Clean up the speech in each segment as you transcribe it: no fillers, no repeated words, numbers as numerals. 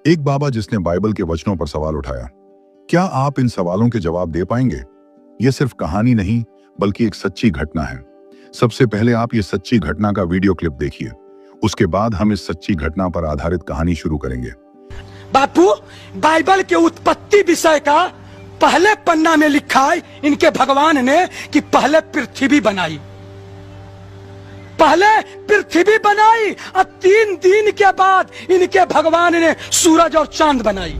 एक बाबा जिसने बाइबल के वचनों पर सवाल उठाया। क्या आप इन सवालों के जवाब दे पाएंगे? यह सिर्फ कहानी नहीं बल्कि एक सच्ची घटना है। सबसे पहले आप ये सच्ची घटना का वीडियो क्लिप देखिए, उसके बाद हम इस सच्ची घटना पर आधारित कहानी शुरू करेंगे। बापू, बाइबल के उत्पत्ति विषय का पहले पन्ना में लिखा है इनके भगवान ने कि पहले पृथ्वी बनाई, पहले पृथ्वी बनाई और 3 दिन के बाद इनके भगवान ने सूरज और चांद बनाई।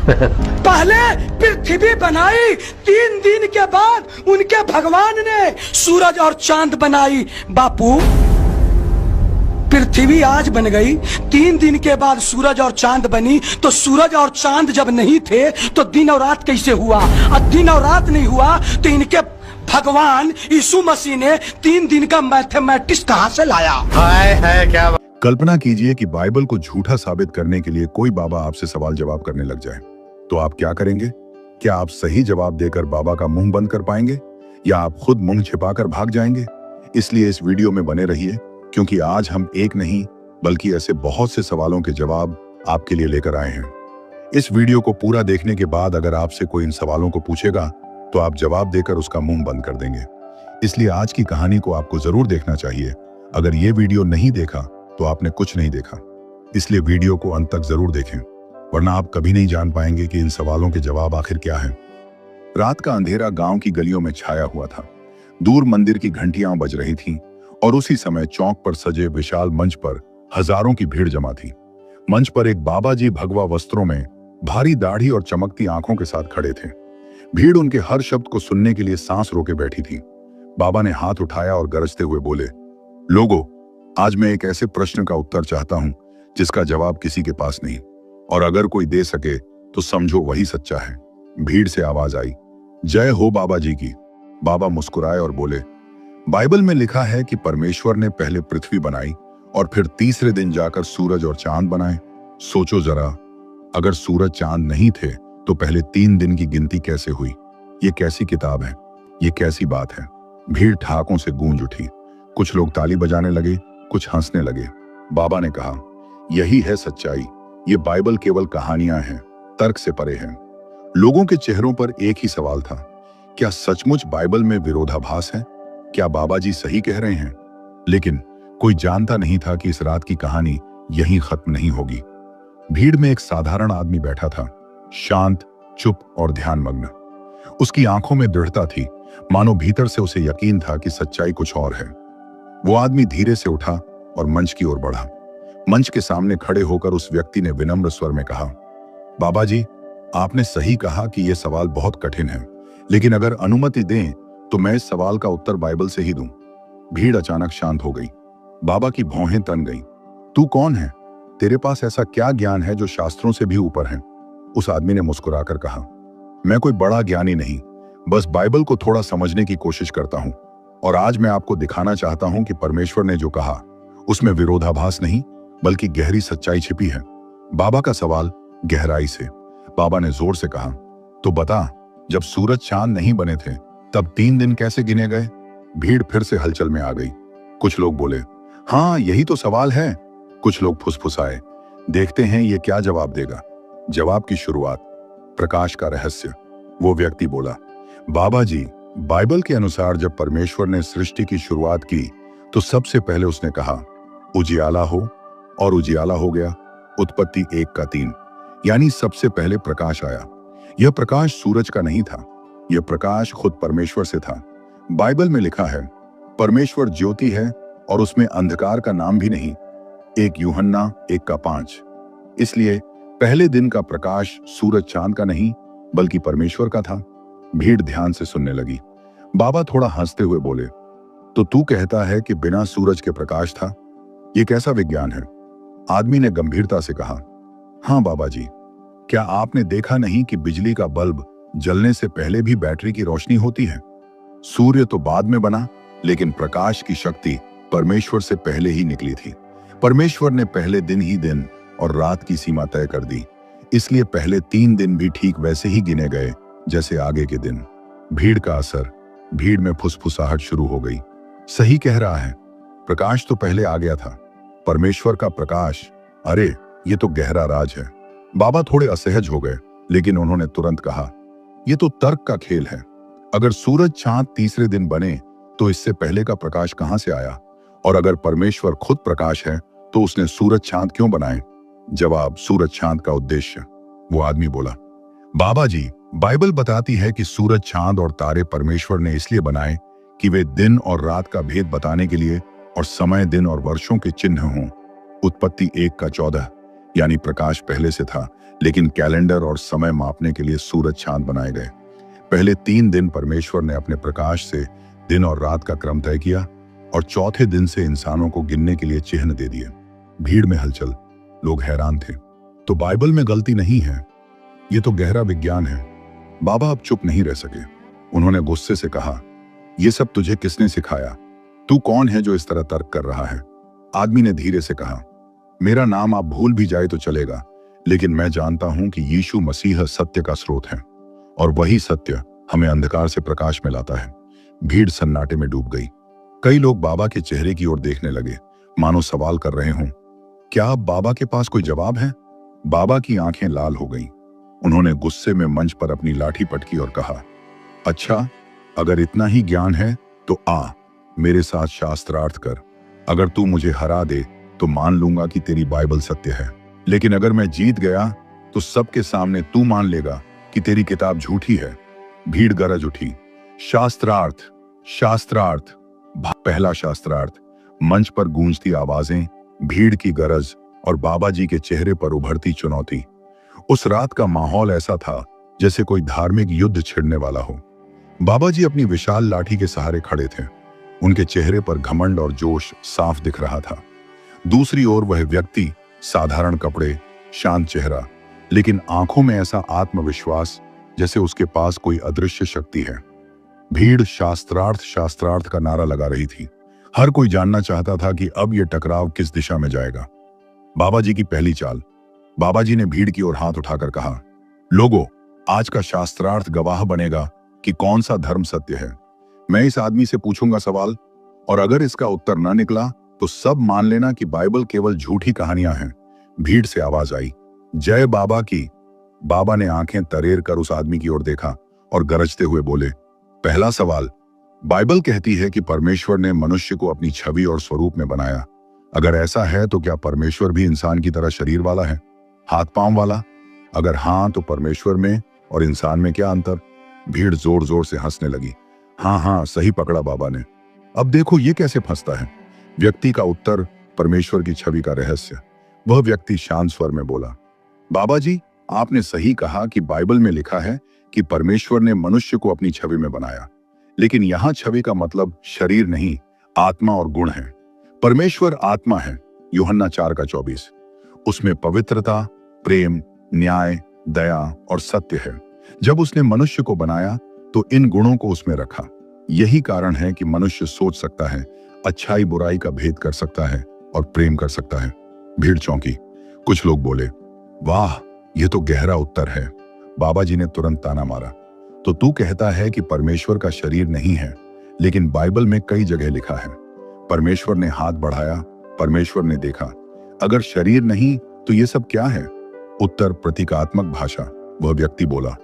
पहले पृथ्वी बनाई, 3 दिन के बाद उनके भगवान ने सूरज और चांद बनाई। बापू, पृथ्वी आज बन गई, 3 दिन के बाद सूरज और चांद बनी, तो सूरज और चांद जब नहीं थे तो दिन और रात कैसे हुआ? और दिन और रात नहीं हुआ तो इनके भगवान यीशु मसीह ने 3 दिन का मैथमेटिक्स कहां से लाया? है क्या? कल्पना कीजिए कि बाइबल को झूठा साबित करने के लिए कोई बाबा आपसे सवाल जवाब करने लग जाए, तो आप क्या करेंगे? क्या आप सही जवाब देकर बाबा का मुंह बंद कर पाएंगे या आप खुद मुंह छिपाकर भाग जाएंगे? इसलिए इस वीडियो में बने रहिए, क्योंकि आज हम एक नहीं बल्कि ऐसे बहुत से सवालों के जवाब आपके लिए लेकर आए हैं। इस वीडियो को पूरा देखने के बाद अगर आपसे कोई इन सवालों को पूछेगा तो आप जवाब देकर उसका मुंह बंद कर देंगे। इसलिए आज की कहानी को आपको जरूर देखना चाहिए। अगर ये वीडियो नहीं देखा तो आपने कुछ नहीं देखा, इसलिए वीडियो को अंत तक जरूर देखें, वरना आप कभी नहीं जान पाएंगे कि इन सवालों के जवाब आखिर क्या हैं। रात का अंधेरा गांव की गलियों में छाया हुआ था। दूर मंदिर की घंटियां बज रही थीं और उसी समय चौक पर सजे विशाल मंच पर हजारों की भीड़ जमा थी। मंच पर एक बाबा जी भगवा वस्त्रों में, भारी दाढ़ी और चमकती आंखों के साथ खड़े थे। भीड़ उनके हर शब्द को सुनने के लिए सांस रोके बैठी थी। बाबा ने हाथ उठाया और गरजते हुए बोले, लोगों, आज मैं एक ऐसे प्रश्न का उत्तर चाहता हूं जिसका जवाब किसी के पास नहीं, और अगर कोई दे सके तो समझो वही सच्चा है। भीड़ से आवाज आई, जय हो बाबा जी की। बाबा मुस्कुराए और बोले, बाइबल में लिखा है कि परमेश्वर ने पहले पृथ्वी बनाई और फिर तीसरे दिन जाकर सूरज और चांद बनाए। सोचो जरा, अगर सूरज चांद नहीं थे तो पहले 3 दिन की गिनती कैसे हुई? ये कैसी किताब है? ये कैसी बात है? भीड़ ठहाकों से गूंज उठी। कुछ लोग ताली बजाने लगे, कुछ हंसने लगे। बाबा ने कहा, यही है सच्चाई। ये बाइबल केवल कहानियां हैं, तर्क से परे हैं। लोगों के चेहरों पर एक ही सवाल था, क्या सचमुच बाइबल में विरोधाभास है? क्या बाबा जी सही कह रहे हैं? लेकिन कोई जानता नहीं था कि इस रात की कहानी यहीं खत्म नहीं होगी। भीड़ में एक साधारण आदमी बैठा था, शांत, चुप और ध्यानमग्न। उसकी आंखों में दृढ़ता थी, मानो भीतर से उसे यकीन था कि सच्चाई कुछ और है। वो आदमी धीरे से उठा और मंच की ओर बढ़ा। मंच के सामने खड़े होकर उस व्यक्ति ने विनम्र स्वर में कहा, बाबा जी, आपने सही कहा कि यह सवाल बहुत कठिन है, लेकिन अगर अनुमति दें तो मैं इस सवाल का उत्तर बाइबल से ही दूं। भीड़ अचानक शांत हो गई। बाबा की भौहें तन गईं। तू कौन है? तेरे पास ऐसा क्या ज्ञान है जो शास्त्रों से भी ऊपर है? उस आदमी ने मुस्कुराकर कहा, मैं कोई बड़ा ज्ञानी नहीं, बस बाइबल को थोड़ा समझने की कोशिश करता हूं, और आज मैं आपको दिखाना चाहता हूं कि परमेश्वर ने जो कहा उसमें विरोधाभास नहीं बल्कि गहरी सच्चाई छिपी है। बाबा का सवाल गहराई से। बाबा ने जोर से कहा, तो बता, जब सूरज चांद नहीं बने थे तब 3 दिन कैसे गिने गए? भीड़ फिर से हलचल में आ गई। कुछ लोग बोले, हाँ यही तो सवाल है। कुछ लोग फुसफुसाए, देखते हैं ये क्या जवाब देगा। जवाब की शुरुआत, प्रकाश का रहस्य। वो व्यक्ति बोला, बाबा जी, बाइबल के अनुसार जब परमेश्वर ने सृष्टि की शुरुआत की तो सबसे पहले उसने कहा, उजियाला हो, और उजियाला हो गया। उत्पत्ति 1:3, यानी सबसे पहले प्रकाश आया। यह प्रकाश सूरज का नहीं था, यह प्रकाश खुद परमेश्वर से था। बाइबल में लिखा है, परमेश्वर ज्योति है और उसमें अंधकार का नाम भी नहीं। 1 यूहन्ना 1:5। इसलिए पहले दिन का प्रकाश सूरज चांद का नहीं बल्कि परमेश्वर का था। भीड़ ध्यान से सुनने लगी। बाबा थोड़ा हंसते हुए बोले, तो तू कहता है कि बिना सूरज के प्रकाश था? ये कैसा विज्ञान है? आदमी ने गंभीरता से कहा, हाँ बाबा जी, क्या आपने देखा नहीं कि बिजली का बल्ब जलने से पहले भी बैटरी की रोशनी होती है? सूर्य तो बाद में बना, लेकिन प्रकाश की शक्ति परमेश्वर से पहले ही निकली थी। परमेश्वर ने पहले दिन ही दिन और रात की सीमा तय कर दी, इसलिए पहले 3 दिन भी ठीक वैसे ही गिने गए जैसे आगे के दिन। भीड़ का असर। भीड़ में फुसफुसाहट शुरू हो गई। सही कह रहा है, प्रकाश तो पहले आ गया था, परमेश्वर का प्रकाश। अरे ये तो गहरा राज है। बाबा थोड़े असहज हो गए, लेकिन उन्होंने तुरंत कहा, ये तो तर्क का खेल है। अगर सूरज चांद तीसरे दिन बने तो इससे पहले का प्रकाश कहां से आया? और अगर परमेश्वर खुद प्रकाश है तो उसने सूरज चांद क्यों बनाए? जवाब, सूरज चांद का उद्देश्य। वो आदमी बोला, बाबा जी, बाइबल बताती है कि सूरज चांद और तारे परमेश्वर ने इसलिए बनाए कि वे दिन और रात का भेद बताने के लिए और समय, दिन और वर्षों के चिन्ह हों। उत्पत्ति 1:14, यानी प्रकाश पहले से था, लेकिन कैलेंडर और समय मापने के लिए सूरज चांद बनाए गए। पहले 3 दिन परमेश्वर ने अपने प्रकाश से दिन और रात का क्रम तय किया और चौथे दिन से इंसानों को गिनने के लिए चिन्ह दे दिए। भीड़ में हलचल, लोग हैरान थे। तो बाइबल में गलती नहीं है, ये तो गहरा विज्ञान है। बाबा अब चुप नहीं रह सके। उन्होंने गुस्से से कहा, ये सब तुझे किसने सिखाया? तू कौन है जो इस तरह तर्क कर रहा है? आदमी ने धीरे से कहा, मेरा नाम आप भूल भी जाए तो चलेगा, लेकिन मैं जानता हूं कि यीशु मसीह सत्य का स्रोत है और वही सत्य हमें अंधकार से प्रकाश में लाता है। भीड़ सन्नाटे में डूब गई। कई लोग बाबा के चेहरे की ओर देखने लगे, मानो सवाल कर रहे हों, क्या अब बाबा के पास कोई जवाब है? बाबा की आंखें लाल हो गईं। उन्होंने गुस्से में मंच पर अपनी लाठी पटकी और कहा, अच्छा, अगर इतना ही ज्ञान है तो आ, मेरे साथ शास्त्रार्थ कर। अगर तू मुझे हरा दे तो मान लूंगा कि तेरी बाइबल सत्य है, लेकिन अगर मैं जीत गया तो सबके सामने तू मान लेगा कि तेरी किताब झूठी है। भीड़ गरज उठी, शास्त्रार्थ, शास्त्रार्थ। पहला शास्त्रार्थ। मंच पर गूंजती आवाजें, भीड़ की गरज और बाबा जी के चेहरे पर उभरती चुनौती। उस रात का माहौल ऐसा था जैसे कोई धार्मिक युद्ध छिड़ने वाला हो। बाबा जी अपनी विशाल लाठी के सहारे खड़े थे। उनके चेहरे पर घमंड और जोश साफ दिख रहा था। दूसरी ओर वह व्यक्ति, साधारण कपड़े, शांत चेहरा, लेकिन आंखों में ऐसा आत्मविश्वास जैसे उसके पास कोई अदृश्य शक्ति है। भीड़ शास्त्रार्थ, शास्त्रार्थ का नारा लगा रही थी। हर कोई जानना चाहता था कि अब यह टकराव किस दिशा में जाएगा। बाबा जी की पहली चाल। बाबा जी ने भीड़ की ओर हाथ उठाकर कहा, लोगों, आज का शास्त्रार्थ गवाह बनेगा कि कौन सा धर्म सत्य है। मैं इस आदमी से पूछूंगा सवाल, और अगर इसका उत्तर न निकला तो सब मान लेना कि बाइबल केवल झूठी कहानियां हैं। भीड़ से आवाज आई, जय बाबा की। बाबा ने आंखें तरेर कर उस आदमी की ओर देखा और गरजते हुए बोले, पहला सवाल, बाइबल कहती है कि परमेश्वर ने मनुष्य को अपनी छवि और स्वरूप में बनाया। अगर ऐसा है तो क्या परमेश्वर भी इंसान की तरह शरीर वाला है, हाथ पांव वाला? अगर हाँ, तो परमेश्वर में और इंसान में क्या अंतर? भीड़ जोर जोर से हंसने लगी। हाँ हाँ, सही पकड़ा बाबा ने। अब देखो ये कैसे फंसता है। व्यक्ति का उत्तर, परमेश्वर की छवि का रहस्य। वह व्यक्ति शांत स्वर में बोला, बाबा जी, आपने सही कहा कि बाइबल में लिखा है कि परमेश्वर ने मनुष्य को अपनी छवि में बनाया, लेकिन यहां छवि का मतलब शरीर नहीं, आत्मा और गुण है। परमेश्वर आत्मा है, यूहन्ना 4:24। उसमें पवित्रता, प्रेम, न्याय, दया और सत्य है। जब उसने मनुष्य को बनाया तो इन गुणों को उसमें रखा। यही कारण है कि मनुष्य सोच सकता है, अच्छाई बुराई का भेद कर सकता है और प्रेम कर सकता है। भीड़ चौंकी। कुछ लोग बोले, वाह, यह तो गहरा उत्तर है। बाबा जी ने तुरंत ताना मारा, तो तू कहता है कि परमेश्वर का शरीर नहीं है, लेकिन बाइबल में कई जगह लिखा है, परमेश्वर ने हाथ बढ़ाया, परमेश्वर ने देखा। अगर शरीर नहीं तो ये सब क्या है? उत्तर, प्रतीकात्मक भाषा। वह व्यक्ति बोला,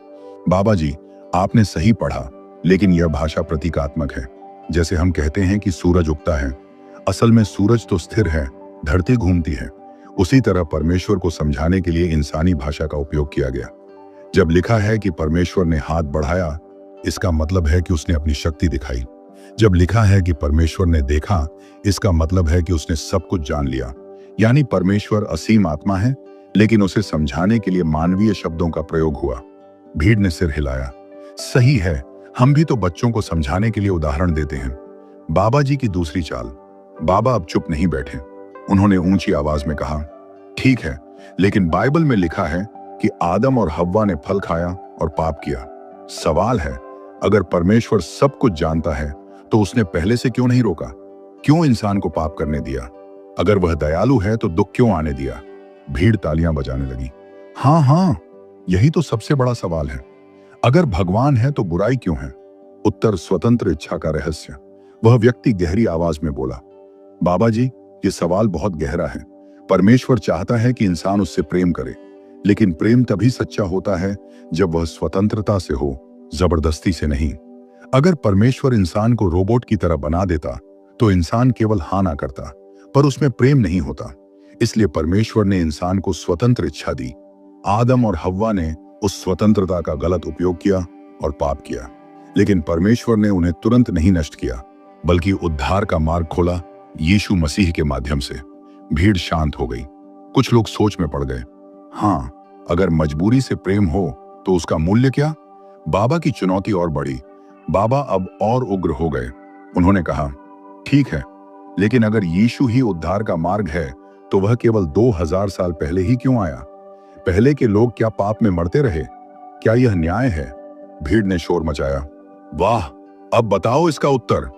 बाबा जी, आपने सही पढ़ा, लेकिन यह भाषा प्रतीकात्मक है। जैसे हम कहते हैं कि सूरज उगता है, असल में सूरज तो स्थिर है, धरती घूमती है। उसी तरह परमेश्वर को समझाने के लिए इंसानी भाषा का उपयोग किया गया। जब लिखा है कि परमेश्वर ने हाथ बढ़ाया, इसका मतलब है कि उसने अपनी शक्ति दिखाई। जब लिखा है कि परमेश्वर ने देखा, इसका मतलब है कि उसने सब कुछ जान लिया। यानी परमेश्वर असीम आत्मा है, लेकिन उसे समझाने के लिए मानवीय शब्दों का प्रयोग हुआ। भीड़ ने सिर हिलाया। सही है, हम भी तो बच्चों को समझाने के लिए उदाहरण देते हैं। बाबा जी की दूसरी चाल। बाबा अब चुप नहीं बैठे। उन्होंने ऊंची आवाज में कहा, ठीक है, लेकिन बाइबल में लिखा है कि आदम और हव्वा ने फल खाया और पाप किया। सवाल है, अगर परमेश्वर सब कुछ जानता है तो उसने पहले से क्यों नहीं रोका? क्यों इंसान को पाप करने दिया? अगर वह दयालु है तो दुख क्यों आने दिया? भीड़ तालियां बजाने लगी। हाँ हाँ, यही तो सबसे बड़ा सवाल है। अगर भगवान है तो बुराई क्यों है? उत्तर, स्वतंत्र इच्छा का रहस्य। वह व्यक्ति गहरी आवाज में बोला, बाबा जी, ये सवाल बहुत गहरा है। परमेश्वर चाहता है कि इंसान उससे प्रेम करे, लेकिन प्रेम तभी सच्चा होता है जब वह स्वतंत्रता से हो, जबरदस्ती से नहीं। अगर परमेश्वर इंसान को रोबोट की तरह बना देता तो इंसान केवल हाँ ना करता, पर उसमें प्रेम नहीं होता। इसलिए परमेश्वर ने इंसान को स्वतंत्र इच्छा दी। आदम और हव्वा ने उस स्वतंत्रता का गलत उपयोग किया और पाप किया, लेकिन परमेश्वर ने उन्हें तुरंत नहीं नष्ट किया, बल्कि उद्धार का मार्ग खोला यीशु मसीह के माध्यम से। भीड़ शांत हो गई। कुछ लोग सोच में पड़ गए, हाँ, अगर मजबूरी से प्रेम हो तो उसका मूल्य क्या? बाबा की चुनौती और बढ़ी। बाबा अब और उग्र हो गए। उन्होंने कहा, ठीक है, लेकिन अगर यीशु ही उद्धार का मार्ग है तो वह केवल 2000 साल पहले ही क्यों आया? पहले के लोग क्या पाप में मरते रहे? क्या यह न्याय है? भीड़ ने शोर मचाया, वाह, अब बताओ इसका उत्तर।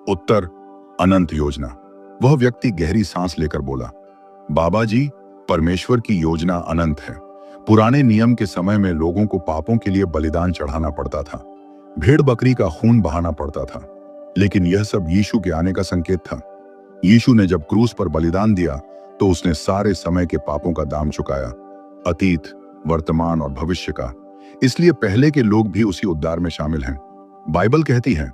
उत्तर, अनंत योजना। वह व्यक्ति गहरी सांस लेकर बोला, बाबा जी, परमेश्वर की योजना अनंत है। पुराने नियम के समय में लोगों को पापों के लिए बलिदान चढ़ाना पड़ता था, भेड़ बकरी का खून बहाना पड़ता था, लेकिन यह सब यीशु के आने का संकेत था। यीशु ने जब क्रूस पर बलिदान दिया तो उसने सारे समय के पापों का दाम चुकाया, अतीत, वर्तमान और भविष्य का। इसलिए पहले के लोग भी उसी उद्धार में शामिल हैं। बाइबल कहती है,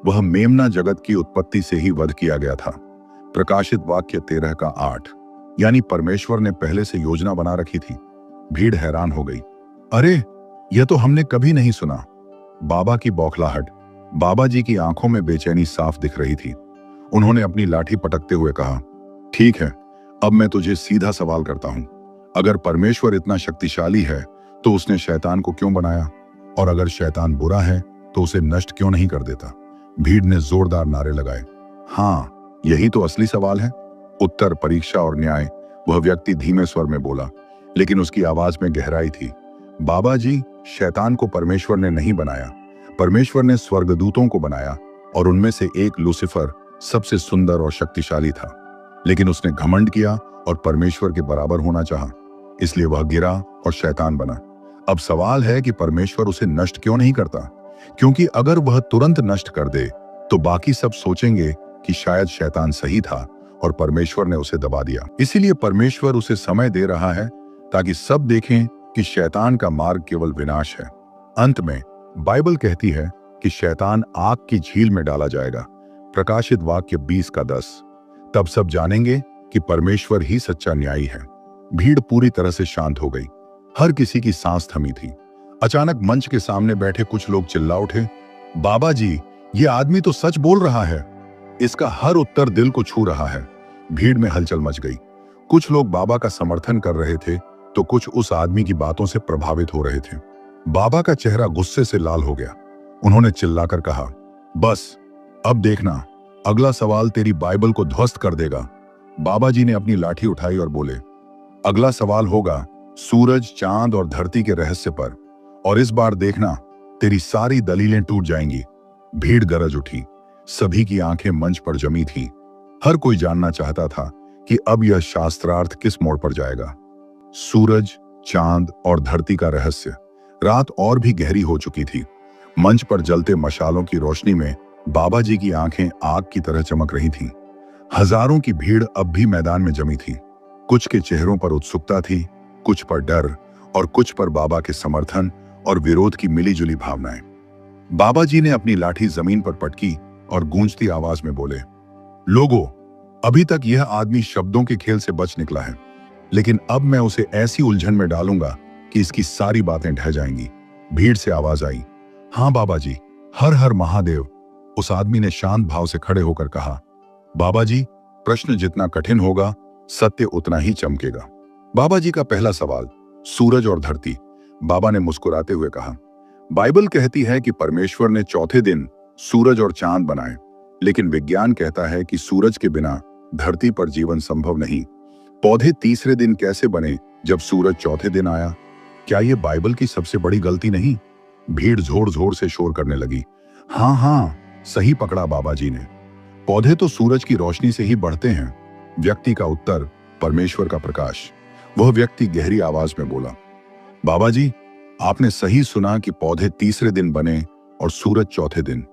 वह मेमना जगत की उत्पत्ति से ही वध किया गया था। प्रकाशित वाक्य 13 का 8। यानी परमेश्वर ने पहले से योजना बना रखी थी। भीड़ हैरान हो गई, अरे, यह तो हमने कभी नहीं सुना। बाबा की बौखलाहट। बाबा जी की आंखों में बेचैनी साफ दिख रही थी। उन्होंने अपनी लाठी पटकते हुए कहा, ठीक है, अब मैं तुझे सीधा सवाल करता हूं। अगर परमेश्वर इतना शक्तिशाली है तो उसने शैतान को क्यों बनाया? और अगर शैतान बुरा है तो उसे नष्ट क्यों नहीं कर देता? भीड़ ने जोरदार नारे लगाए, हाँ, यही तो असली सवाल है। उत्तर, परीक्षा और न्याय। वह व्यक्ति धीमे स्वर में बोला, लेकिन उसकी आवाज में गहराई थी। बाबा जी, शैतान को परमेश्वर ने नहीं बनाया। परमेश्वर ने स्वर्गदूतों को बनाया और उनमें से एक लूसीफर सबसे सुंदर और शक्तिशाली था, लेकिन उसने घमंड किया और परमेश्वर के बराबर होना चाहा, इसलिए वह गिरा और शैतान बना। अब सवाल है कि परमेश्वर उसे नष्ट क्यों नहीं करता? क्योंकि अगर वह तुरंत नष्ट कर दे तो बाकी सब सोचेंगे कि शायद शैतान सही था और परमेश्वर ने उसे दबा दिया। इसीलिए परमेश्वर उसे समय दे रहा है ताकि सब देखें कि शैतान का मार्ग केवल विनाश है। अंत में बाइबल कहती है कि शैतान आग की झील में डाला जाएगा। प्रकाशित वाक्य 20 का 10। तब सब जानेंगे कि परमेश्वर ही सच्चा न्यायी है। भीड़ पूरी तरह से शांत हो गई। हर किसी की सांस थमी थी। अचानक मंच के सामने बैठे कुछ लोग चिल्ला उठे, बाबा जी, ये आदमी तो सच बोल रहा है। इसका हर उत्तर दिल को छू रहा है। भीड़ में हलचल मच गई। कुछ लोग बाबा का समर्थन कर रहे थे तो कुछ उस आदमी की बातों से प्रभावित हो रहे थे। बाबा का चेहरा गुस्से से लाल हो गया। उन्होंने चिल्लाकर कहा, बस, अब देखना, अगला सवाल तेरी बाइबल को ध्वस्त कर देगा। बाबा जी ने अपनी लाठी उठाई और बोले, अगला सवाल होगा सूरज, चांद और धरती के रहस्य पर, और इस बार देखना, तेरी सारी दलीलें टूट जाएंगी। भीड़ गरज उठी। सभी की आंखें मंच पर जमी थी। हर कोई जानना चाहता था कि अब यह शास्त्रार्थ किस मोड़ पर जाएगा। सूरज, चांद और धरती का रहस्य। रात और भी गहरी हो चुकी थी। मंच पर जलते मशालों की रोशनी में बाबा जी की आंखें आग की तरह चमक रही थीं। हजारों की भीड़ अब भी मैदान में जमी थी। कुछ के चेहरों पर उत्सुकता थी, कुछ पर डर और कुछ पर बाबा के समर्थन और विरोध की मिलीजुली भावनाएं। बाबा जी ने अपनी लाठी जमीन पर पटकी और गूंजती आवाज में बोले, लोगों, अभी तक यह आदमी शब्दों के खेल से बच निकला है, लेकिन अब मैं उसे ऐसी उलझन में डालूंगा कि इसकी सारी बातें ढह जाएंगी। भीड़ से आवाज आई, हाँ बाबा जी, हर हर महादेव। उस आदमी ने शांत भाव से खड़े होकर कहा, बाबा जी, प्रश्न जितना कठिन होगा, सत्य उतना ही चमकेगा। बाबा जी का पहला सवाल, सूरज और धरती। बाबा ने मुस्कुराते हुए कहा, बाइबल कहती है कि परमेश्वर ने चौथे दिन सूरज और चांद बनाए, लेकिन विज्ञान कहता है कि सूरज के बिना धरती पर जीवन संभव नहीं। पौधे तीसरे दिन कैसे बने जब सूरज चौथे दिन आया? क्या यह बाइबल की सबसे बड़ी गलती नहीं? भीड़ जोर जोर से शोर करने लगी, हाँ हाँ, सही पकड़ा बाबा जी ने। पौधे तो सूरज की रोशनी से ही बढ़ते हैं। व्यक्ति का उत्तर, परमेश्वर का प्रकाश। वह व्यक्ति गहरी आवाज में बोला, बाबा जी, आपने सही सुना कि पौधे तीसरे दिन बने और सूरज चौथे दिन,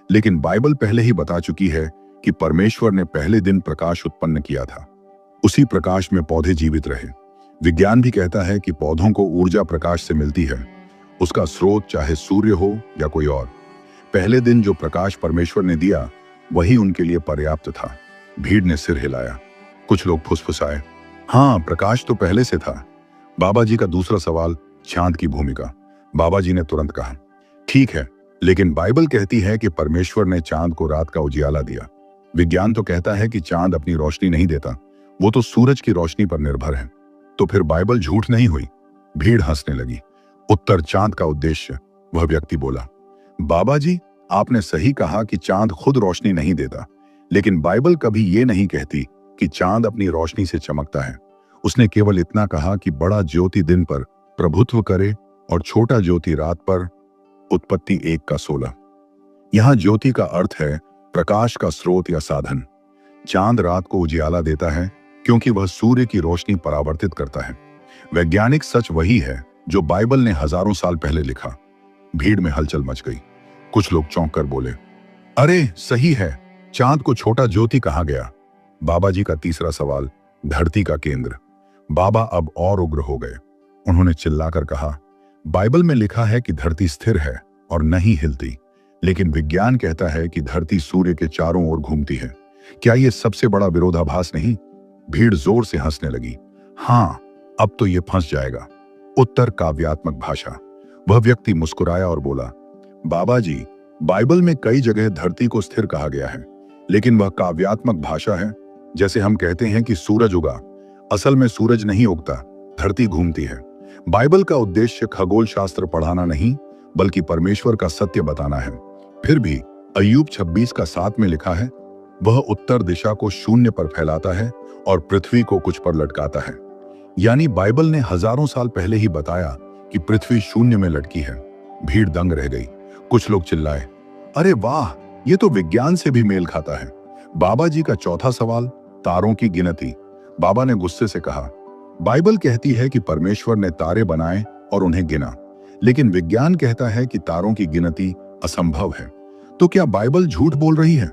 लेकिन बाइबल पहले ही बता चुकी है कि परमेश्वर ने पहले दिन प्रकाश उत्पन्न किया था। उसी प्रकाश में पौधे जीवित रहे। विज्ञान भी कहता है कि पौधों को ऊर्जा प्रकाश से मिलती है, उसका स्रोत चाहे सूर्य हो या कोई और। पहले दिन जो प्रकाश परमेश्वर ने दिया वही उनके लिए पर्याप्त था। भीड़ ने सिर हिलाया। कुछ लोग फुसफुसाए, हाँ, प्रकाश तो पहले से था। बाबा जी का दूसरा सवाल, चांद की भूमिका। बाबा जी ने तुरंत कहा, ठीक है, लेकिन बाइबल कहती है कि परमेश्वर ने चांद को रात का उजियाला दिया। विज्ञान तो कहता है कि चांद अपनी रोशनी नहीं देता, वो तो सूरज की रोशनी पर निर्भर है। तो फिर बाइबल झूठ नहीं हुई? भीड़ हंसने लगी। उत्तर, चांद का उद्देश्य। वह व्यक्ति बोला, बाबा जी, आपने सही कहा कि चांद खुद रोशनी नहीं देता, लेकिन बाइबल कभी ये नहीं कहती कि चांद अपनी रोशनी से चमकता है। उसने केवल इतना कहा कि बड़ा ज्योति दिन पर प्रभुत्व करे और छोटा ज्योति रात पर। उत्पत्ति 1:16। यहां ज्योति का अर्थ है प्रकाश का स्रोत या साधन। चांद रात को उजियाला देता है क्योंकि वह सूर्य की रोशनी परावर्तित करता है। वैज्ञानिक सच वही है जो बाइबल ने हजारों साल पहले लिखा। भीड़ में हलचल मच गई। कुछ लोग चौंक कर बोले, अरे सही है, चांद को छोटा ज्योति कहा गया। बाबा जी का तीसरा सवाल, धरती का केंद्र। बाबा अब और उग्र हो गए। उन्होंने चिल्लाकर कहा, बाइबल में लिखा है कि धरती स्थिर है और नहीं हिलती, लेकिन विज्ञान कहता है कि धरती सूर्य के चारों ओर घूमती है। क्या यह सबसे बड़ा विरोधाभास नहीं? भीड़ जोर से हंसने लगी। हाँ, अब तो यह फंस जाएगा। उत्तर, काव्यात्मक भाषा। वह व्यक्ति मुस्कुराया और बोला, बाबा जी, बाइबल में कई जगह धरती को स्थिर कहा गया है, लेकिन वह काव्यात्मक भाषा है। जैसे हम कहते हैं कि सूरज उगा, असल में सूरज नहीं उगता, धरती घूमती है। बाइबल का उद्देश्य खगोल शास्त्र पढ़ाना नहीं, बल्कि परमेश्वर का सत्य बताना है। फिर भी अय्यूब 26:7 में लिखा है, वह उत्तर दिशा को शून्य पर फैलाता है और पृथ्वी को कुछ पर लटकाता है। यानी बाइबल ने हजारों साल पहले ही बताया कि पृथ्वी शून्य में लटकी है। भीड़ दंग रह गई। कुछ लोग चिल्लाए, अरे वाह, ये तो विज्ञान से भी मेल खाता है। बाबा जी का चौथा सवाल, तारों की गिनती। बाबा ने गुस्से से कहा, बाइबल कहती है कि परमेश्वर ने तारे बनाए और उन्हें गिना, लेकिन विज्ञान कहता है कि तारों की गिनती असंभव है। तो क्या बाइबल झूठ बोल रही है?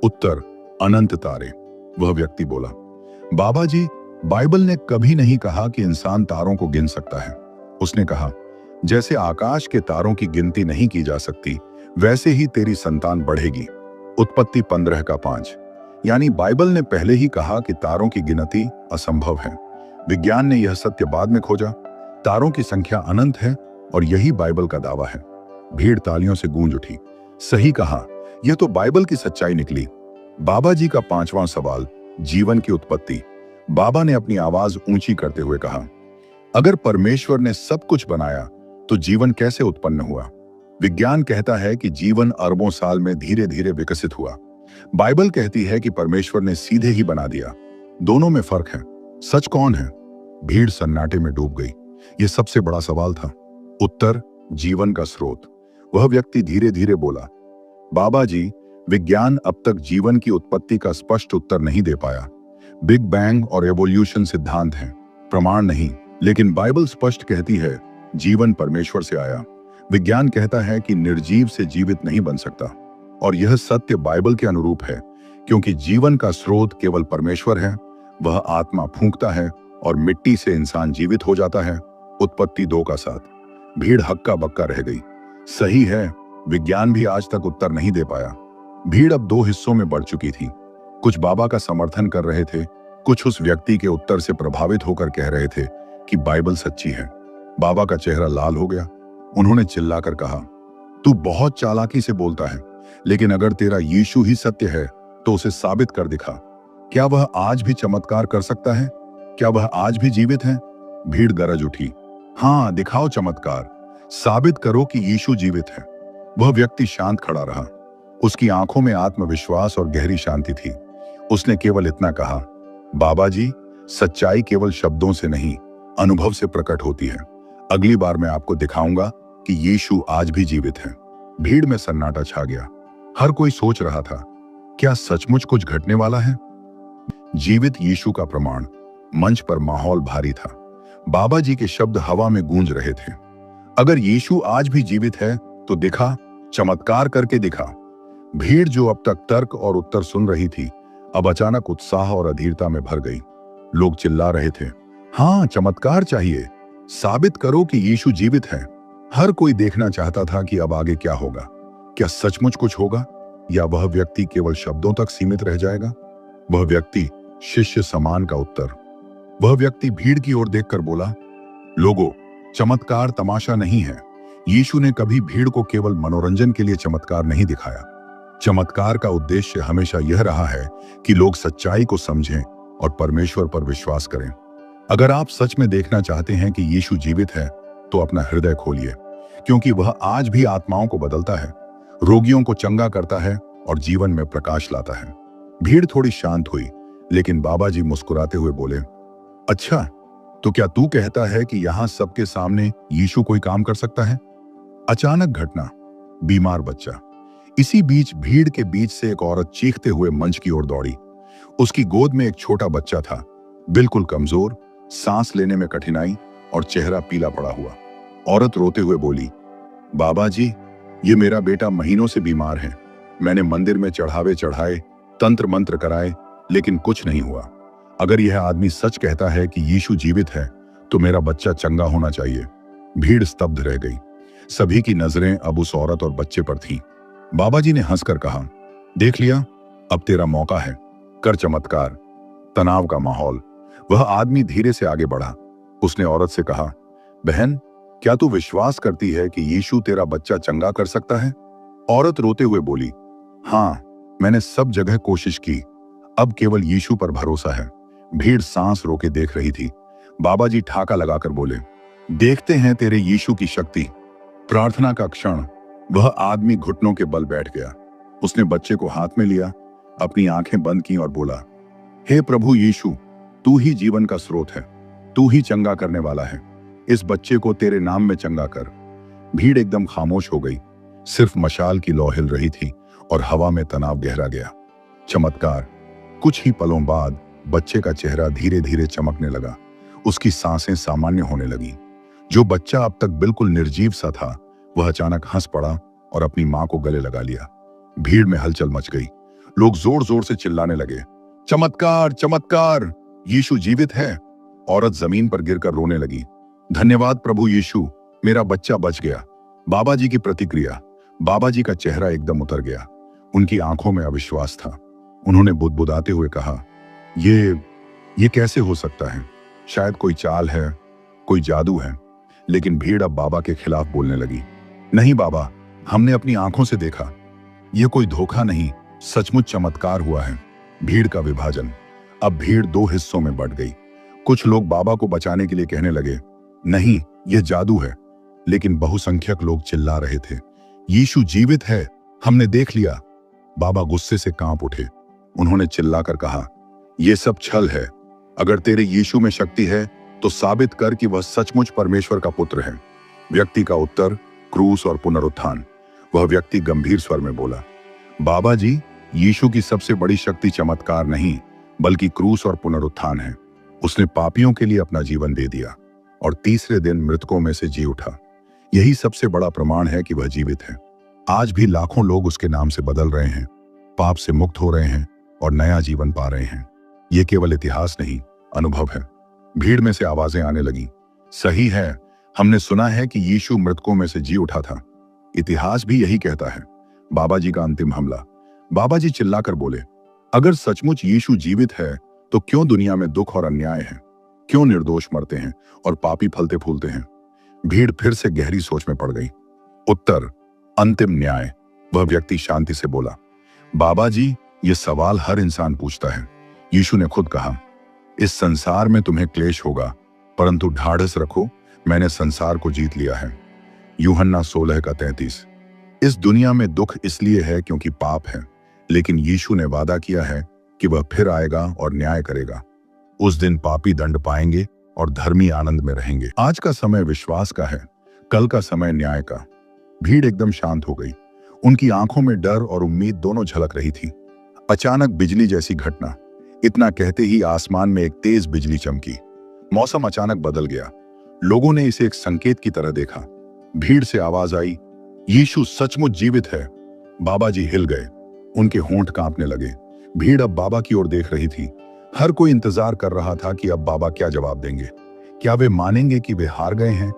उत्तर, अनंत तारे। वह व्यक्ति बोला, बाबा जी, बाइबल ने कभी नहीं कहा कि इंसान तारों को गिन सकता है। उसने कहा, जैसे आकाश के तारों की गिनती नहीं की जा सकती, वैसे ही तेरी संतान बढ़ेगी। उत्पत्ति 15:5। यानी बाइबल ने पहले ही कहा कि तारों की गिनती असंभव है। विज्ञान ने यह सत्य बाद में खोजा। तारों की संख्या अनंत है और यही बाइबल का दावा है। भीड़ तालियों से गूंज उठी। सही कहा, यह तो बाइबल की सच्चाई निकली। बाबा जी का पांचवां सवाल, जीवन की उत्पत्ति। बाबा ने अपनी आवाज ऊंची करते हुए कहा, अगर परमेश्वर ने सब कुछ बनाया तो जीवन कैसे उत्पन्न हुआ? विज्ञान कहता है कि जीवन अरबों साल में धीरे धीरे विकसित हुआ। बाइबल कहती है कि परमेश्वर ने सीधे ही बना दिया। दोनों में फर्क है। सच कौन है? भीड़ सन्नाटे में डूब गई। यह सबसे बड़ा सवाल था। उत्तर, जीवन का स्रोत। वह व्यक्ति धीरे धीरे बोला, बाबा जी, विज्ञान अब तक जीवन की उत्पत्ति का स्पष्ट उत्तर नहीं दे पाया। बिग बैंग और एवोल्यूशन सिद्धांत हैं, प्रमाण नहीं। लेकिन बाइबल स्पष्ट कहती है जीवन परमेश्वर से आया। विज्ञान कहता है कि निर्जीव से जीवित नहीं बन सकता, और यह सत्य बाइबल के अनुरूप है, क्योंकि जीवन का स्रोत केवल परमेश्वर है। वह आत्मा फूंकता है और मिट्टी से इंसान जीवित हो जाता है। उत्पत्ति 2:7। भीड़ हक्का बक्का रह गई। सही है, विज्ञान भी आज तक उत्तर नहीं दे पाया। भीड़ अब दो हिस्सों में बढ़ चुकी थी। कुछ बाबा का समर्थन कर रहे थे, कुछ उस व्यक्ति के उत्तर से प्रभावित होकर कह रहे थे कि बाइबल सच्ची है। बाबा का चेहरा लाल हो गया। उन्होंने चिल्लाकर कहा, तू बहुत चालाकी से बोलता है, लेकिन अगर तेरा यीशु ही सत्य है तो उसे साबित कर दिखा। क्या वह आज भी चमत्कार कर सकता है? क्या वह आज भी जीवित है? भीड़ गरज उठी, हाँ, दिखाओ चमत्कार, साबित करो कि यीशु जीवित है। वह व्यक्ति शांत खड़ा रहा। उसकी आंखों में आत्मविश्वास और गहरी शांति थी। उसने केवल इतना कहा, बाबा जी, सच्चाई केवल शब्दों से नहीं, अनुभव से प्रकट होती है। अगली बार मैं आपको दिखाऊंगा कि यीशु आज भी जीवित है। भीड़ में सन्नाटा छा गया। हर कोई सोच रहा था, क्या सचमुच कुछ घटने वाला है? जीवित यीशु का प्रमाण। मंच पर माहौल भारी था। बाबा जी के शब्द हवा में गूंज रहे थे। अगर यीशु आज भी जीवित है तो दिखा, चमत्कार करके दिखा। भीड़ जो अब तक तर्क और उत्तर सुन रही थी, अब अचानक उत्साह और अधीरता में भर गई। लोग चिल्ला रहे थे, हाँ, चमत्कार चाहिए, साबित करो कि यीशु जीवित है। हर कोई देखना चाहता था कि अब आगे क्या होगा। क्या सचमुच कुछ होगा या वह व्यक्ति केवल शब्दों तक सीमित रह जाएगा? वह व्यक्ति शिष्य समान का उत्तर। वह व्यक्ति भीड़ की ओर देखकर बोला, लोगों, चमत्कार तमाशा नहीं है। यीशु ने कभी भीड़ को केवल मनोरंजन के लिए चमत्कार नहीं दिखाया। चमत्कार का उद्देश्य हमेशा यह रहा है कि लोग सच्चाई को समझें और परमेश्वर पर विश्वास करें। अगर आप सच में देखना चाहते हैं कि यीशु जीवित है, तो अपना हृदय खोलिए, क्योंकि वह आज भी आत्माओं को बदलता है, रोगियों को चंगा करता है और जीवन में प्रकाश लाता है। भीड़ थोड़ी शांत हुई, लेकिन बाबा जी मुस्कुराते हुए बोले, अच्छा, तो क्या तू कहता है कि यहां सबके सामने यीशु कोई काम कर सकता है? अचानक घटना, बीमार बच्चा। इसी बीच भीड़ के बीच से एक औरत चीखते हुए मंच की ओर दौड़ी। उसकी गोद में एक छोटा बच्चा था, बिल्कुल कमजोर, सांस लेने में कठिनाई और चेहरा पीला पड़ा हुआ। औरत रोते हुए बोली, बाबा जी, ये मेरा बेटा महीनों से बीमार है। मैंने मंदिर में चढ़ावे चढ़ाए, तंत्र मंत्र कराए, लेकिन कुछ नहीं हुआ। अगर यह आदमी सच कहता है कि यीशु जीवित है, तो मेरा बच्चा चंगा होना चाहिए। भीड़ स्तब्ध रह गई। सभी की नजरें अब उस औरत और बच्चे पर थीं। बाबा जी ने हंसकर कहा, देख लिया, अब तेरा मौका है, कर चमत्कार। तनाव का माहौल। वह आदमी धीरे से आगे बढ़ा। उसने औरत से कहा, बहन, क्या तू विश्वास करती है कि यीशु तेरा बच्चा चंगा कर सकता है? औरत रोते हुए बोली, हाँ, मैंने सब जगह कोशिश की, अब केवल यीशु पर भरोसा है। भीड़ सांस रोके देख रही थी। बाबा जी ठाका लगाकर बोले, देखते हैं तेरे यीशु की शक्ति। प्रार्थना का क्षण, वह आदमी घुटनों के बल बैठ गया। उसने बच्चे को हाथ में लिया, अपनी आंखें बंद की और बोला, हे प्रभु यीशु, तू ही जीवन का स्रोत है, तू ही चंगा करने वाला है। इस बच्चे को तेरे नाम में चंगा कर। भीड़ एकदम खामोश हो गई। सिर्फ मशाल की लौ हिल रही थी और हवा में तनाव गहरा गया। चमत्कार। कुछ ही पलों बाद बच्चे का चेहरा धीरे धीरे चमकने लगा। उसकी सांसें सामान्य होने लगी। जो बच्चा अब तक बिल्कुल निर्जीव सा था, वह अचानक हंस पड़ा और अपनी मां को गले लगा लिया। भीड़ में हलचल मच गई। लोग जोर जोर से चिल्लाने लगे, चमत्कार, चमत्कार, यीशु जीवित है। औरत जमीन पर गिरकर रोने लगी, धन्यवाद प्रभु यीशु, मेरा बच्चा बच गया। बाबा जी की प्रतिक्रिया। बाबा जी का चेहरा एकदम उतर गया। उनकी आंखों में अविश्वास था। उन्होंने बुदबुदाते हुए कहा, ये कैसे हो सकता है? शायद कोई चाल है, कोई जादू है। लेकिन भीड़ अब बाबा के खिलाफ बोलने लगी, नहीं बाबा, हमने अपनी आंखों से देखा, यह कोई धोखा नहीं, सचमुच चमत्कार हुआ है। भीड़ का विभाजन। अब भीड़ दो हिस्सों में बंट गई। कुछ लोग बाबा को बचाने के लिए कहने लगे, नहीं, यह जादू है। लेकिन बहुसंख्यक लोग चिल्ला रहे थे, यीशु जीवित है, हमने देख लिया। बाबा गुस्से से कांप उठे। उन्होंने चिल्लाकर कहा, यह सब छल है। अगर तेरे यीशु में शक्ति है, तो साबित कर कि वह सचमुच परमेश्वर का पुत्र है। व्यक्ति का उत्तर, क्रूस और पुनरुत्थान। वह व्यक्ति गंभीर स्वर में बोला, बाबा जी, यीशु की सबसे बड़ी शक्ति चमत्कार नहीं, बल्कि क्रूस और पुनरुत्थान है। उसने पापियों के लिए अपना जीवन दे दिया और तीसरे दिन मृतकों में से जी उठा। यही सबसे बड़ा प्रमाण है कि वह जीवित है। आज भी लाखों लोग उसके नाम से बदल रहे हैं, पाप से मुक्त हो रहे हैं और नया जीवन पा रहे हैं। यह केवल इतिहास नहीं, अनुभव है। भीड़ में से आवाजें आने लगी, सही है, हमने सुना है कि यीशु मृतकों में से जी उठा था। इतिहास भी यही कहता है। बाबा जी का अंतिम हमला। बाबा जी चिल्लाकर बोले, अगर सचमुच यीशु जीवित है, तो क्यों दुनिया में दुख और अन्याय है? क्यों निर्दोष मरते हैं और पापी फलते फूलते हैं? भीड़ फिर से गहरी सोच में पड़ गई। उत्तर, अंतिम न्याय। वह व्यक्ति शांति से बोला, बाबा जी, यह सवाल हर इंसान पूछता है। यीशु ने खुद कहा, इस संसार में तुम्हें क्लेश होगा, परंतु ढाढ़स रखो, मैंने संसार को जीत लिया है। यूहन्ना 16:33। इस दुनिया में दुख इसलिए है क्योंकि पाप है, लेकिन यीशु ने वादा किया है कि वह फिर आएगा और न्याय करेगा। उस दिन पापी दंड पाएंगे और धर्मी आनंद में रहेंगे। आज का समय विश्वास का है, कल का समय न्याय का। भीड़ एकदम शांत हो गई। उनकी आंखों में डर और उम्मीद दोनों झलक रही थी। अचानक बिजली जैसी घटना। इतना कहते ही आसमान में एक तेज बिजली चमकी। मौसम अचानक बदल गया। लोगों ने इसे एक संकेत की तरह देखा। भीड़ से आवाज आई, यीशु सचमुच जीवित है। बाबा जी हिल गए। उनके होंठ कांपने लगे। भीड़ अब बाबा की ओर देख रही थी। हर कोई इंतजार कर रहा था कि अब बाबा क्या जवाब देंगे। क्या वे मानेंगे कि वे हार गए हैं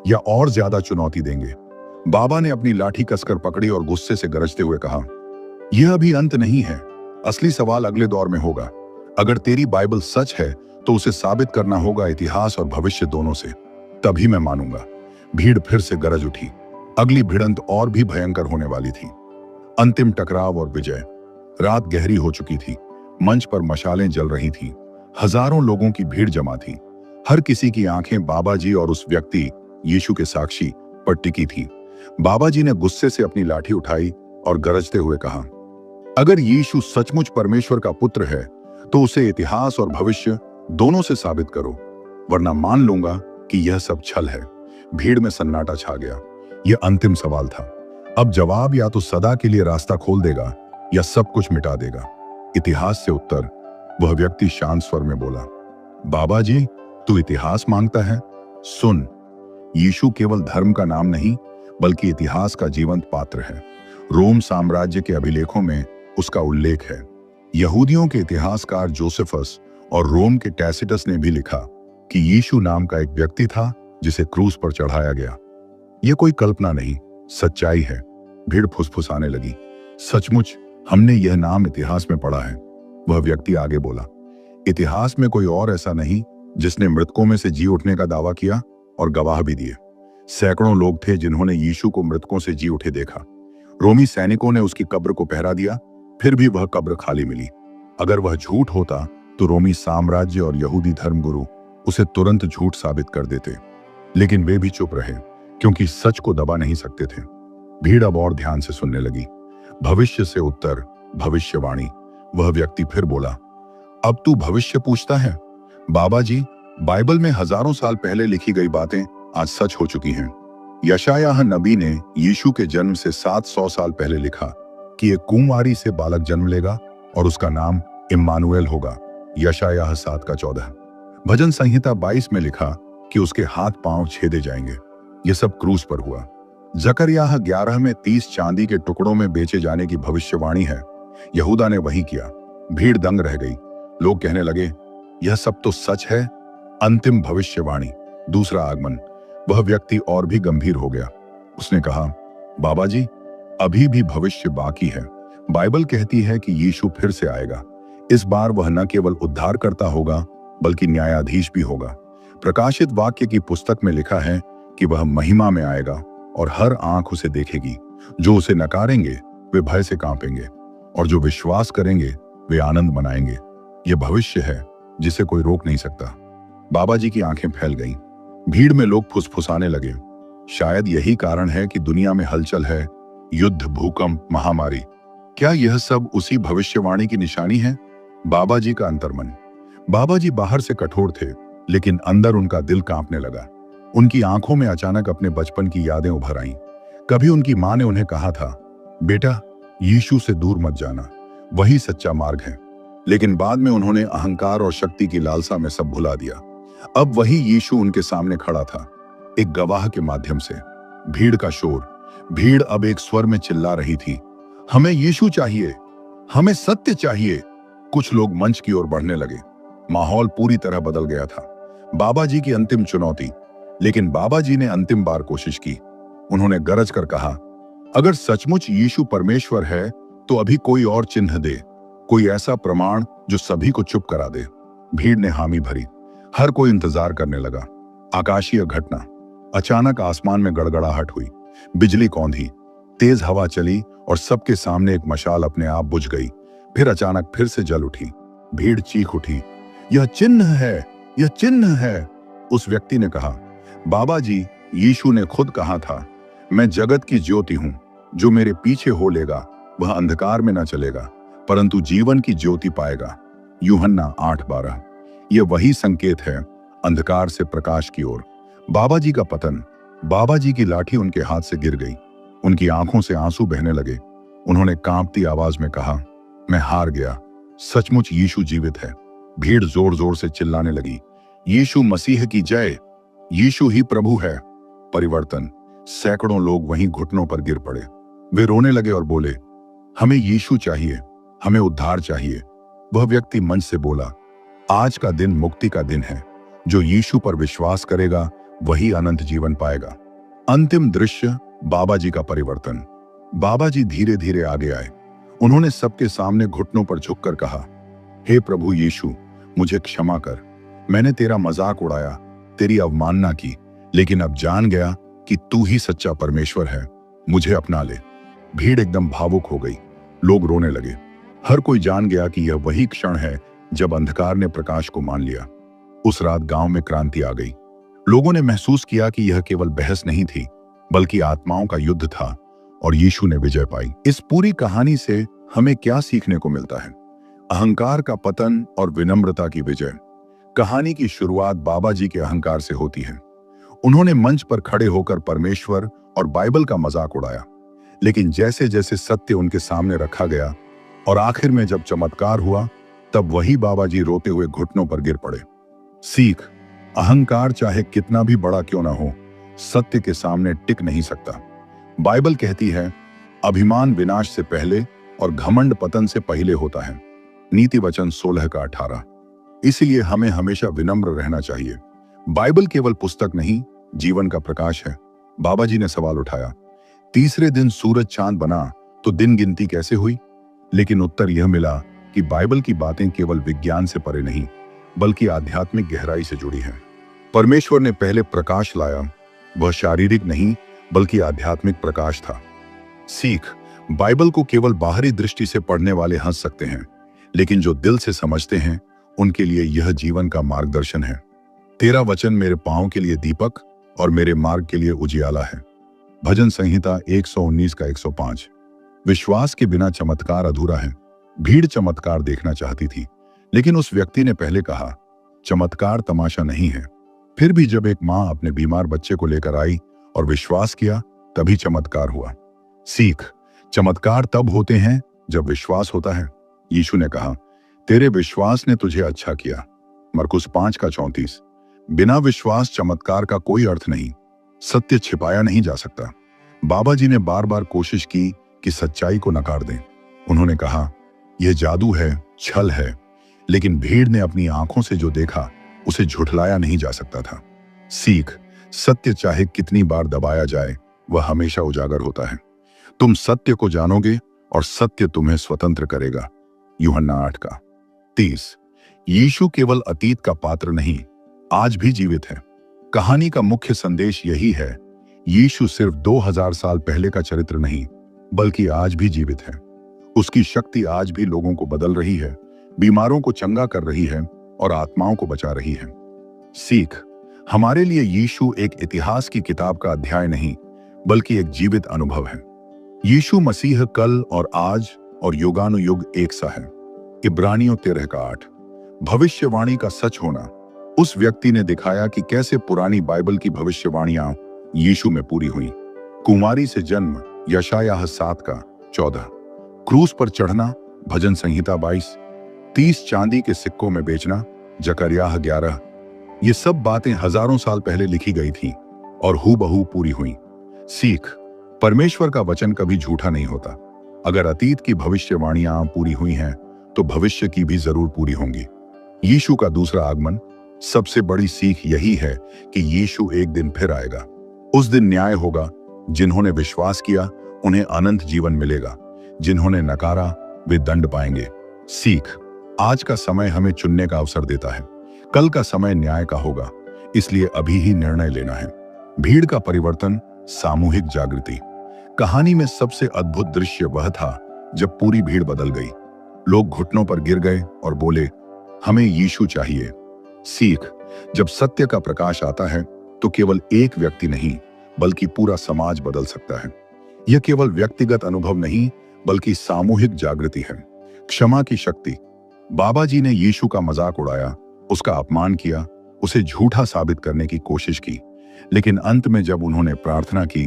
या और ज्यादा चुनौती देंगे? बाबा ने अपनी लाठी कसकर पकड़ी और गुस्से से गरजते हुए कहा, यह अभी अंत नहीं है। असली सवाल अगले दौर में होगा। अगर तेरी बाइबल सच है तो उसे साबित करना होगा इतिहास और भविष्य दोनों से, तभी मैं मानूंगा। भीड़ फिर से गरज उठी। अगली भिड़ंत और भी भयंकर होने वाली थी। अंतिम टकराव और विजय। रात गहरी हो चुकी थी। मंच पर मशालें जल रही थीं। हजारों लोगों की भीड़ जमा थी। हर किसी की आंखें बाबा जी और उस व्यक्ति यीशु के साक्षी पर टिकी थी। बाबा जी ने गुस्से से अपनी लाठी उठाई और गरजते हुए कहा, अगर यीशु सचमुच परमेश्वर का पुत्र है तो उसे इतिहास और भविष्य दोनों से साबित करो, वरना मान लूंगा कि यह सब छल है। भीड़ में सन्नाटा छा गया। यह अंतिम सवाल था। अब जवाब या तो सदा के लिए रास्ता खोल देगा या सब कुछ मिटा देगा। इतिहास से उत्तर। वह व्यक्ति शांत स्वर में बोला, बाबा जी, तू इतिहास मांगता है? सुन, यीशु केवल धर्म का नाम नहीं बल्कि इतिहास का जीवंत पात्र है। रोम साम्राज्य के अभिलेखों में उसका उल्लेख है। यहूदियों के इतिहासकार जोसेफस और रोम के टैसिटस ने भी लिखा कि यीशु नाम का एक व्यक्ति था जिसे क्रूस पर चढ़ाया गया। यह कोई कल्पना नहीं, सच्चाई है। भीड़ फुसफुसाने लगी। सचमुच हमने यह नाम इतिहास में पढ़ा है। वह व्यक्ति आगे बोला, इतिहास में कोई और ऐसा नहीं जिसने मृतकों में से जी उठने का दावा किया और गवाह भी दिए। सैकड़ों लोग थे जिन्होंने यीशु को मृतकों से जी उठे देखा। रोमी सैनिकों ने उसकी कब्र को पहरा दिया, फिर भी वह कब्र खाली मिली। अगर वह झूठ होता तो रोमी साम्राज्य और यहूदी धर्मगुरु उसे तुरंत झूठ साबित कर देते, लेकिन वे भी चुप रहे क्योंकि सच को दबा नहीं सकते थे। भीड़ अब और ध्यान से सुनने लगी। भविष्य से उत्तर, भविष्यवाणी। वह व्यक्ति फिर बोला, अब तू भविष्य पूछता है? बाबा जी, बाइबल में हजारों साल पहले लिखी गई बातें आज सच हो चुकी हैं। यशायाह नबी ने यीशु के जन्म से 700 साल पहले लिखा कि एक कुंवारी से बालक जन्म लेगा और उसका नाम इम्मानुएल होगा। यशायाह 7:14। भजन संहिता 22 में लिखा कि उसके हाथ पांव छेदे जाएंगे। यह सब क्रूस पर हुआ। जकरियाह 11 में 30 चांदी के टुकड़ों में बेचे जाने की भविष्यवाणी है। यहूदा ने वही किया। भीड़ दंग रह गई। लोग कहने लगे, यह सब तो सच है। अंतिम भविष्यवाणी, दूसरा आगमन। वह व्यक्ति और भी गंभीर हो गया। उसने कहा, बाबा जी, अभी भी भविष्य बाकी है। बाइबल कहती है कि यीशु फिर से आएगा। इस बार वह न केवल उद्धारकर्ता होगा बल्कि न्यायाधीश भी होगा। प्रकाशित वाक्य की पुस्तक में लिखा है कि वह महिमा में आएगा और हर आंख उसे देखेगी। जो उसे नकारेंगे वे भय से कांपेंगे और जो विश्वास करेंगे वे आनंद मनाएंगे। यह भविष्य है जिसे कोई रोक नहीं सकता। बाबा जी की आंखें फैल गईं। भीड़ में लोग फुसफुसाने लगे। शायद यही कारण है कि दुनिया में हलचल है, युद्ध, भूकंप, महामारी। क्या यह सब उसी भविष्यवाणी की निशानी है? बाबा जी का अंतर्मन। बाबा जी बाहर से कठोर थे, लेकिन अंदर उनका दिल कांपने लगा। उनकी आंखों में अचानक अपने बचपन की यादें उभर आईं। कभी उनकी मां ने उन्हें कहा था, बेटा, यीशु से दूर मत जाना, वही सच्चा मार्ग है। लेकिन बाद में उन्होंने अहंकार और शक्ति की लालसा में सब भुला दिया। अब वही यीशु उनके सामने खड़ा था, एक गवाह के माध्यम से। भीड़ का शोर। भीड़ अब एक स्वर में चिल्ला रही थी, हमें यीशु चाहिए, हमें सत्य चाहिए। कुछ लोग मंच की ओर बढ़ने लगे। माहौल पूरी तरह बदल गया था। बाबा जी की अंतिम चुनौती। लेकिन बाबा जी ने अंतिम बार कोशिश की। उन्होंने गरज कर कहा, अगर सचमुच यीशु परमेश्वर है तो अभी कोई और चिन्ह दे, कोई ऐसा प्रमाण जो सभी को चुप करा दे। भीड़ ने हामी भरी। हर कोई इंतजार करने लगा। आकाशीय घटना। अचानक आसमान में गड़गड़ाहट हुई, बिजली कौंधी, तेज हवा चली और सबके सामने एक मशाल अपने आप बुझ गई। फिर अचानक फिर से जल उठी। भीड़ चीख उठी, यह चिन्ह है, यह चिन्ह है। उस व्यक्ति ने कहा, बाबा जी, यीशु ने खुद कहा था, मैं जगत की ज्योति हूं। जो मेरे पीछे हो लेगा वह अंधकार में न चलेगा परंतु जीवन की ज्योति पाएगा। यूहन्ना 8:12। यह वही संकेत है, अंधकार से प्रकाश की ओर। बाबा जी का पतन। बाबा जी की लाठी उनके हाथ से गिर गई। उनकी आंखों से आंसू बहने लगे। उन्होंने कांपती आवाज में कहा, मैं हार गया, सचमुच यीशु जीवित है। भीड़ जोर जोर से चिल्लाने लगी, यीशु मसीह की जय, यीशु ही प्रभु है। परिवर्तन। सैकड़ों लोग वहीं घुटनों पर गिर पड़े। वे रोने लगे और बोले, हमें यीशु चाहिए, हमें उद्धार चाहिए। वह व्यक्ति मंच से बोला, आज का दिन मुक्ति का दिन है। जो यीशु पर विश्वास करेगा वही अनंत जीवन पाएगा। अंतिम दृश्य, बाबा जी का परिवर्तन। बाबा जी धीरे धीरे आगे आए। उन्होंने सबके सामने घुटनों पर झुककर कहा, हे प्रभु यीशु, मुझे क्षमा कर। मैंने तेरा मजाक उड़ाया, तेरी अवमानना की, लेकिन अब जान गया कि तू ही सच्चा परमेश्वर है। मुझे अपना ले। भीड़ एकदम भावुक हो गई। लोग रोने लगे। हर कोई जान गया कि यह वही क्षण है जब अंधकार ने प्रकाश को मान लिया। उस रात गांव में क्रांति आ गई। लोगों ने महसूस किया कि यह केवल बहस नहीं थी, बल्कि आत्माओं का युद्ध था, और यीशु ने विजय पाई। इस पूरी कहानी से हमें क्या सीखने को मिलता है? अहंकार का पतन और विनम्रता की विजय। कहानी की शुरुआत बाबा जी के अहंकार से होती है। उन्होंने मंच पर खड़े होकर परमेश्वर और बाइबल का मजाक उड़ाया, लेकिन जैसे जैसे सत्य उनके सामने रखा गया और आखिर में जब चमत्कार हुआ, तब वही बाबा जी रोते हुए घुटनों पर गिर पड़े। सीख, अहंकार चाहे कितना भी बड़ा क्यों ना हो, सत्य के सामने टिक नहीं सकता। बाइबल कहती है, अभिमान विनाश से पहले और घमंड पतन से पहले होता है। नीति वचन 16:18। इसलिए हमें हमेशा विनम्र रहना चाहिए। बाइबल केवल पुस्तक नहीं, जीवन का प्रकाश है। बाबा जी ने सवाल उठाया, तीसरे दिन सूरज चांद बना तो दिन गिनती कैसे हुई? लेकिन उत्तर यह मिला कि बाइबल की बातें केवल विज्ञान से परे नहीं, बल्कि आध्यात्मिक गहराई से जुड़ी हैं। परमेश्वर ने पहले प्रकाश लाया। वह शारीरिक नहीं, बल्कि आध्यात्मिक प्रकाश था। सीख, बाइबल को केवल बाहरी दृष्टि से पढ़ने वाले हंस सकते हैं, लेकिन जो दिल से समझते हैं उनके लिए यह जीवन का मार्गदर्शन है। तेरा वचन मेरे पांव के लिए दीपक और मेरे मार्ग के लिए उजियाला है। भजन संहिता 119:105। विश्वास के बिना चमत्कार अधूरा है। भीड़ चमत्कार देखना चाहती थी, लेकिन उस व्यक्ति ने पहले कहा, चमत्कार तमाशा नहीं है। फिर भी जब एक मां अपने बीमार बच्चे को लेकर आई और विश्वास किया, तभी चमत्कार हुआ। सीख, चमत्कार तब होते हैं जब विश्वास होता है। यीशु ने कहा, तेरे विश्वास ने तुझे अच्छा किया। मरकुस 5:34। बिना विश्वास चमत्कार का कोई अर्थ नहीं। सत्य छिपाया नहीं जा सकता। बाबा जी ने बार बार कोशिश की कि सच्चाई को नकार दें। उन्होंने कहा, यह जादू है, छल है, लेकिन भीड़ ने अपनी आंखों से जो देखा उसे झुठलाया नहीं जा सकता था। सीख, सत्य चाहे कितनी बार दबाया जाए, वह हमेशा उजागर होता है। तुम सत्य को जानोगे और सत्य तुम्हें स्वतंत्र करेगा। यूहन्ना 8:30। यीशु केवल अतीत का पात्र नहीं, आज भी जीवित है। कहानी का मुख्य संदेश यही है, यीशु सिर्फ 2000 साल पहले का चरित्र नहीं, बल्कि आज भी जीवित है। उसकी शक्ति आज भी लोगों को बदल रही है, बीमारों को चंगा कर रही है और आत्माओं को बचा रही है। सीख, हमारे लिए यीशु एक इतिहास की किताब का अध्याय नहीं, बल्कि एक जीवित अनुभव है। यीशु मसीह कल और आज और युगानुयुग एक सा है। इब्रानियों 13:8। भविष्यवाणी का सच होना। उस व्यक्ति ने दिखाया कि कैसे पुरानी बाइबल की भविष्यवाणियां यीशु में पूरी हुई। कुमारी से जन्म, यशायाह 7:14। क्रूस पर चढ़ना, भजन संहिता 22। 30 चांदी के सिक्कों में बेचना, जकरियाह 11। ये सब बातें हजारों साल पहले लिखी गई थीं और हूबहू पूरी हुई। सीख, परमेश्वर का वचन कभी झूठा नहीं होता। अगर अतीत की भविष्यवाणियां पूरी हुई हैं, तो भविष्य की भी जरूर पूरी होंगी। यीशु का दूसरा आगमन। सबसे बड़ी सीख यही है कि यीशु एक दिन फिर आएगा। उस दिन न्याय होगा। जिन्होंने विश्वास किया उन्हें अनंत जीवन मिलेगा, जिन्होंने नकारा वे दंड पाएंगे। सीख, आज का समय हमें चुनने का अवसर देता है। कल का समय न्याय का होगा, इसलिए अभी ही निर्णय लेना है। भीड़ का परिवर्तन, सामूहिक जागृति। कहानी में सबसे अद्भुत दृश्य वह था जब पूरी भीड़ बदल गई। लोग घुटनों पर गिर गए और बोले, हमें यीशु चाहिए। सीख, जब सत्य का प्रकाश आता है तो केवल एक व्यक्ति नहीं, बल्कि पूरा समाज बदल सकता है। यह केवल व्यक्तिगत अनुभव नहीं, बल्कि सामूहिक जागृति है। क्षमा की शक्ति। बाबा जी ने यीशु का मजाक उड़ाया, उसका अपमान किया, उसे झूठा साबित करने की कोशिश की, लेकिन अंत में जब उन्होंने प्रार्थना की,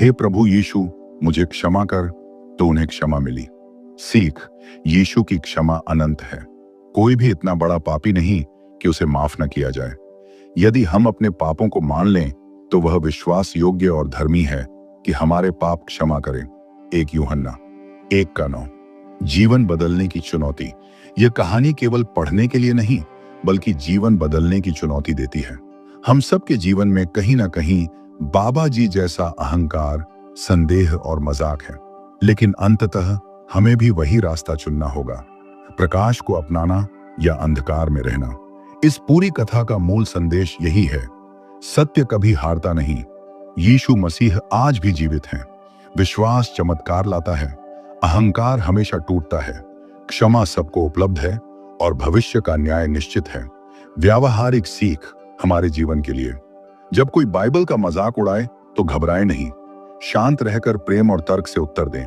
हे प्रभु यीशु, मुझे क्षमा कर, तो उन्हें क्षमा मिली। सीख, यीशु की क्षमा अनंत है। कोई भी इतना बड़ा पापी नहीं कि उसे माफ न किया जाए। यदि हम अपने पापों को मान लें, तो वह विश्वास योग्य और धर्मी है कि हमारे पाप क्षमा करें। 1 यूहन्ना 1:9। जीवन बदलने की चुनौती। यह कहानी केवल पढ़ने के लिए नहीं, बल्कि जीवन बदलने की चुनौती देती है। हम सबके जीवन में कहीं ना कहीं बाबा जी जैसा अहंकार, संदेह और मजाक है, लेकिन अंततः हमें भी वही रास्ता चुनना होगा, प्रकाश को अपनाना या अंधकार में रहना। इस पूरी कथा का मूल संदेश यही है, सत्य कभी हारता नहीं। यीशु मसीह आज भी जीवित हैं। विश्वास चमत्कार लाता है, अहंकार हमेशा टूटता है, क्षमा सबको उपलब्ध है और भविष्य का न्याय निश्चित है। व्यावहारिक सीख हमारे जीवन के लिए, जब कोई बाइबल का मजाक उड़ाए तो घबराएं नहीं, शांत रहकर प्रेम और तर्क से उत्तर दें।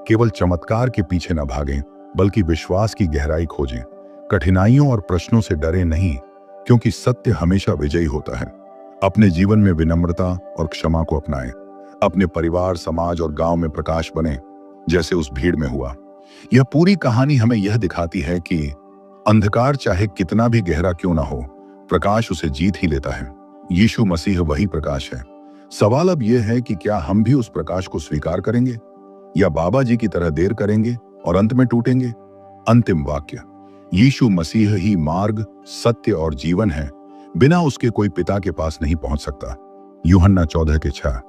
केवल चमत्कार के पीछे न भागें, बल्कि विश्वास की गहराई खोजें। कठिनाइयों और प्रश्नों से डरे नहीं, क्योंकि सत्य हमेशा विजयी होता है। अपने जीवन में विनम्रता और क्षमा को अपनाएं। अपने परिवार, समाज और गांव में प्रकाश बने, जैसे उस भीड़ में हुआ। यह पूरी कहानी हमें यह दिखाती है कि अंधकार चाहे कितना भी गहरा क्यों ना हो, प्रकाश उसे जीत ही लेता है। यीशु मसीह वही प्रकाश है। सवाल अब यह है कि क्या हम भी उस प्रकाश को स्वीकार करेंगे या बाबा जी की तरह देर करेंगे और अंत में टूटेंगे। अंतिम वाक्य, यीशु मसीह ही मार्ग, सत्य और जीवन है। बिना उसके कोई पिता के पास नहीं पहुंच सकता। यूहन्ना 14:6।